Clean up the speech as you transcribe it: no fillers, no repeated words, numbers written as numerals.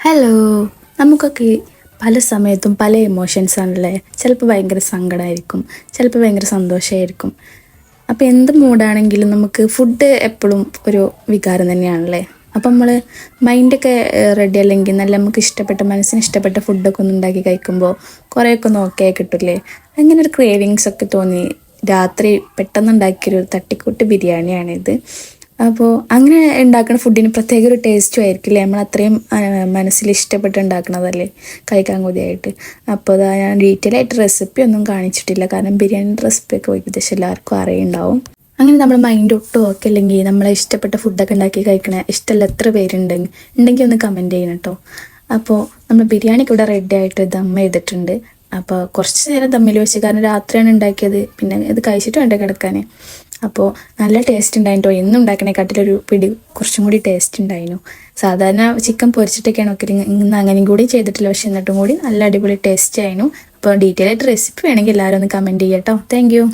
Hello. നമുക്കൊക്കെ പല സമയത്തും പല ഇമോഷൻസ് ആണല്ലേ. ചിലപ്പോൾ ഭയങ്കര സങ്കടമായിരിക്കും, ചിലപ്പോൾ ഭയങ്കര സന്തോഷമായിരിക്കും. അപ്പോൾ എന്ത് മൂഡാണെങ്കിലും നമുക്ക് ഫുഡ് എപ്പോഴും ഒരു വികാരം തന്നെയാണല്ലേ. അപ്പം നമ്മൾ മൈൻഡൊക്കെ റെഡി അല്ലെങ്കിൽ നല്ല നമുക്ക് ഇഷ്ടപ്പെട്ട മനസ്സിന് ഇഷ്ടപ്പെട്ട ഫുഡൊക്കെ ഒന്ന് ഉണ്ടാക്കി കഴിക്കുമ്പോൾ കുറേയൊക്കെ ഒന്ന് ഓക്കെ ആയി കിട്ടില്ലേ. അങ്ങനെ ഒരു ക്രേവിങ്സ് ഒക്കെ തോന്നി രാത്രി പെട്ടെന്ന് ഉണ്ടാക്കിയൊരു തട്ടിക്കൂട്ട് ബിരിയാണിയാണിത്. അപ്പോൾ അങ്ങനെ ഉണ്ടാക്കുന്ന ഫുഡിന് പ്രത്യേക ഒരു ടേസ്റ്റും ആയിരിക്കില്ലേ. നമ്മൾ അത്രയും മനസ്സിൽ ഇഷ്ടപ്പെട്ട് ഉണ്ടാക്കണതല്ലേ, കഴിക്കാൻ കൊതിയായിട്ട്. അപ്പോൾ അതാ ഞാൻ ഡീറ്റെയിൽ ആയിട്ട് റെസിപ്പി ഒന്നും കാണിച്ചിട്ടില്ല, കാരണം ബിരിയാണി റെസിപ്പിയൊക്കെ ഏകദേശം എല്ലാവർക്കും അറിയുണ്ടാവും. അങ്ങനെ നമ്മൾ മൈൻഡ് ഒട്ടും ഓക്കെ അല്ലെങ്കിൽ നമ്മളെ ഇഷ്ടപ്പെട്ട ഫുഡൊക്കെ ഉണ്ടാക്കി കഴിക്കണ ഇഷ്ടമല്ല എത്ര പേരുണ്ടെങ്കിൽ ഒന്ന് കമൻറ്റ് ചെയ്യണം കേട്ടോ. അപ്പോൾ നമ്മൾ ബിരിയാണിക്ക് ഇവിടെ റെഡി ആയിട്ട് ദം ചെയ്തിട്ടുണ്ട്. അപ്പോൾ കുറച്ച് നേരം ദമ്മിൽ വെച്ച്, കാരണം രാത്രിയാണ് ഉണ്ടാക്കിയത്, പിന്നെ ഇത് കഴിച്ചിട്ട് വേണ്ട കിടക്കാൻ. അപ്പോൾ നല്ല ടേസ്റ്റ് ഉണ്ടായിട്ടോ. എന്നും ഉണ്ടാക്കണേക്കാട്ടിലൊരു പിടി കുറച്ചും കൂടി ടേസ്റ്റ് ഉണ്ടായിരുന്നു. സാധാരണ ചിക്കൻ പൊരിച്ചിട്ടൊക്കെയാണ് ഒക്കെ, ഇന്ന് അങ്ങനെയും കൂടി ചെയ്തിട്ടില്ല, പക്ഷെ എന്നിട്ടും കൂടി നല്ല അടിപൊളി ടേസ്റ്റ് ആയിരുന്നു. അപ്പോൾ ഡീറ്റെയിൽ ആയിട്ട് റെസിപ്പി വേണമെങ്കിൽ എല്ലാവരും ഒന്ന് കമൻറ്റ് ചെയ്യാം കേട്ടോ. Thank you.